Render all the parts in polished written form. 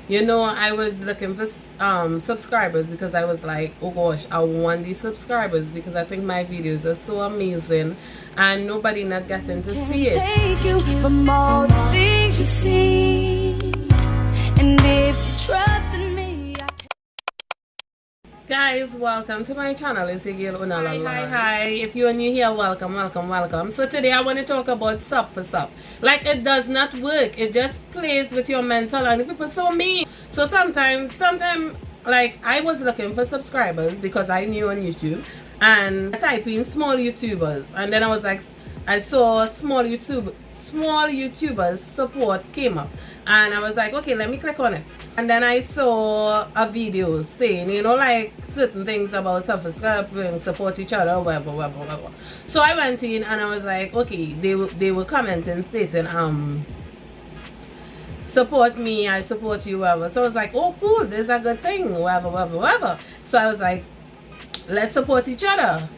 You know, I was looking for subscribers because I was like, oh gosh, I want these subscribers because I think my videos are so amazing and nobody not getting to see it. Take you from all the things you've seen, and if you trust in me, Guys, welcome to my channel. It's your girl Unala. Hi. If you're new here, welcome. So today I want to talk about SUB4SUB. Like, it does not work. It just plays with your mental, and people so mean. So sometimes like I was looking for subscribers because I knew on YouTube, and I typed in small YouTubers, and then I was like, I saw small YouTubers support came up, and I was like, okay, let me click on it. And then I saw a video saying, you know, like certain things about SUB4SUB, support each other, whatever. So I went in and I was like, okay, they were commenting stating support me, I support you, whatever. So I was like, oh cool, this is a good thing, whatever. So I was like, let's support each other,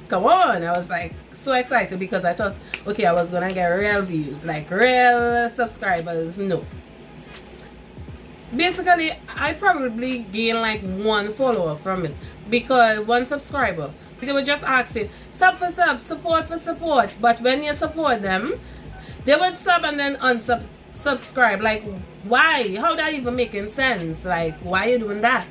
come on. I was like so excited because I thought, okay, I was gonna get real views, like real subscribers. No, basically I probably gained like 1 follower from it, because 1 subscriber. They were just asking SUB4SUB, support for support, but when you support them, they would sub and then unsubscribe. Like, why? How that even making sense? Like, why you doing that?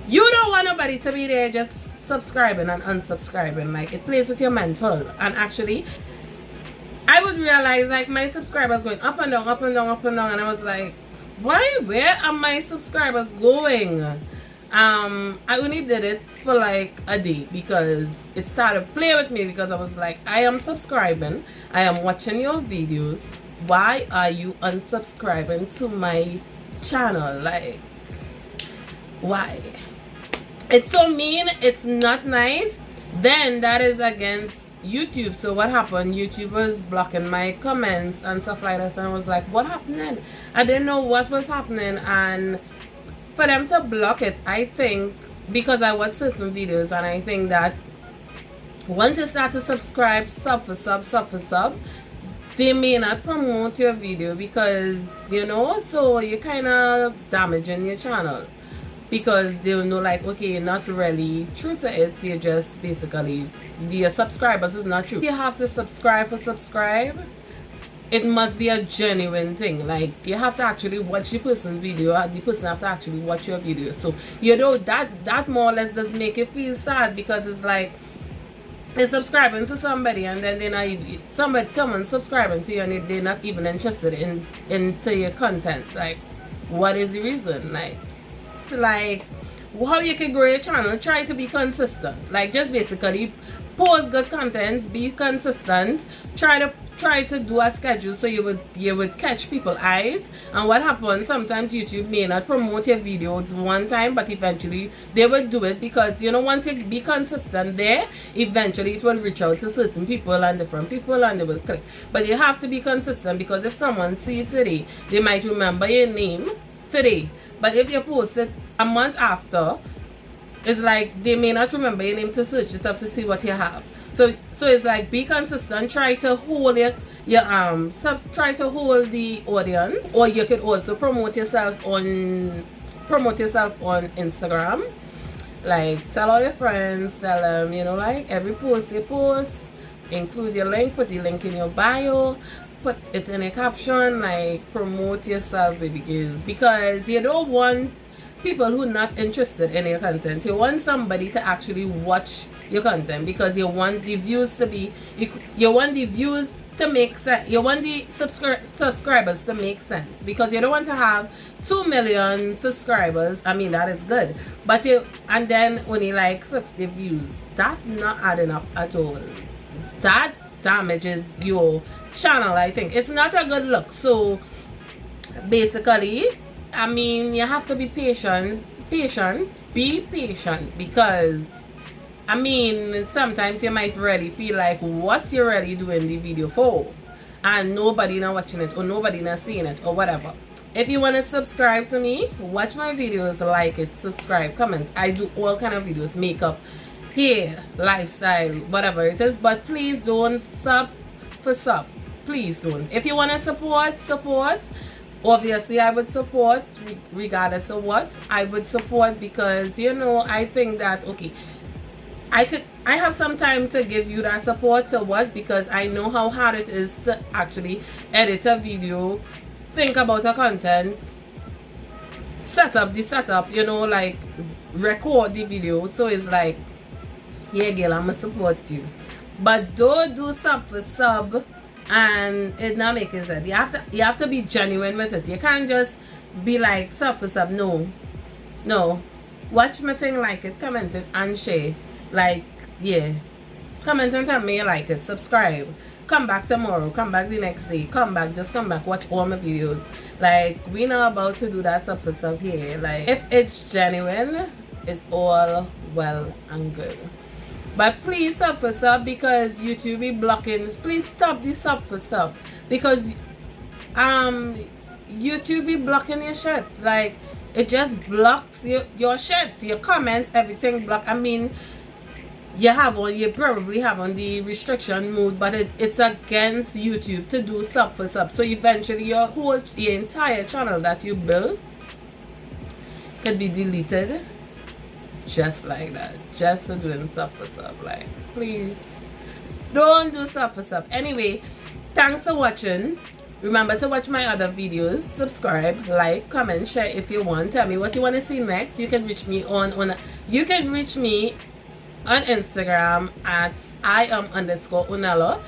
You don't want nobody to be there just subscribing and unsubscribing. Like, it plays with your mental. And actually, I would realize like my subscribers going up and down, and I was like, why? Where are my subscribers going? I only did it for like a day because it started to play with me, because I was like, I am subscribing, I am watching your videos, why are you unsubscribing to my channel? Like, why? It's so mean, it's not nice. Then that is against YouTube. So what happened? YouTube was blocking my comments and stuff like that, and I was like, what happened? I didn't know what was happening. And for them to block it, I think because I watch certain videos, and I think that once you start to subscribe SUB4SUB, they may not promote your video, because, you know, so you're kind of damaging your channel, because they'll know like, okay, you're not really true to it, you're just basically, your subscribers is not true. You have to subscribe for subscribe. It must be a genuine thing. Like, you have to actually watch the person's video, the person have to actually watch your video. So, you know, that more or less does make it feel sad, because it's like, they're subscribing to somebody and then they're not someone subscribing to you and they're not even interested into your content. Like, what is the reason? Like how you can grow your channel, try to be consistent. Like, just basically post good content, be consistent, try to do a schedule so you would catch people's eyes. And what happens, sometimes YouTube may not promote your videos one time, but eventually they will do it, because, you know, once you be consistent there, eventually it will reach out to certain people and different people and they will click. But you have to be consistent, because if someone see you today, they might remember your name today, but if you post it a month after, it's like they may not remember your name to search it up to see what you have. So it's like, be consistent, try to hold try to hold the audience. Or you could also promote yourself on Instagram. Like, tell all your friends, tell them, you know, like every post they post, include your link, put the link in your bio, put it in a caption, like, promote yourself, because you don't want people who are not interested in your content. You want somebody to actually watch your content, because you want the views to be, you want the views to make sense, you want the subscribers to make sense, because you don't want to have 2 million subscribers. I mean, that is good, but and then only like 50 views. That's not adding up at all. That damages your channel. I think it's not a good look. So basically, I mean, you have to be patient, be patient, because I mean, sometimes you might really feel like, what you're really doing the video for, and nobody not watching it, or nobody not seeing it, or whatever. If you want to subscribe to me, watch my videos, like it, subscribe, comment. I do all kind of videos, makeup, hair, lifestyle, whatever it is. But please don't SUB4SUB. Please don't. If you want to support, Obviously I would support regardless of what. I would support because, you know, I think that okay, I have some time to give you that support to what, because I know how hard it is to actually edit a video, think about a content, set up the setup, you know, like record the video. So it's like, yeah girl, I'ma support you, but don't do sub for sub and it not making sense. You have to be genuine with it. You can't just be like sub for sub. No, watch my thing, like it, comment it and share. Like, yeah, comment and tell me you like it, subscribe, come back tomorrow, come back the next day, come back, just come back, watch all my videos. Like, we not about to do that sub for sub here. Like, if it's genuine, it's all well and good. But please sub for sub, because YouTube be blocking. Please stop the sub for sub, because YouTube be blocking your shit. Like, it just blocks your shit, your comments, everything blocked. I mean, you probably have on the restriction mode, but it's against YouTube to do sub for sub. So eventually your entire channel that you built could be deleted just like that, just for doing sub for sub. Like, please don't do sub for sub. Anyway, thanks for watching. Remember to watch my other videos, subscribe, like, comment, share if you want. Tell me what you want to see next. You can reach me on Instagram at @I_am_Unella.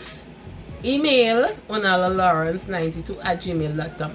Email unelalawrence92@gmail.com.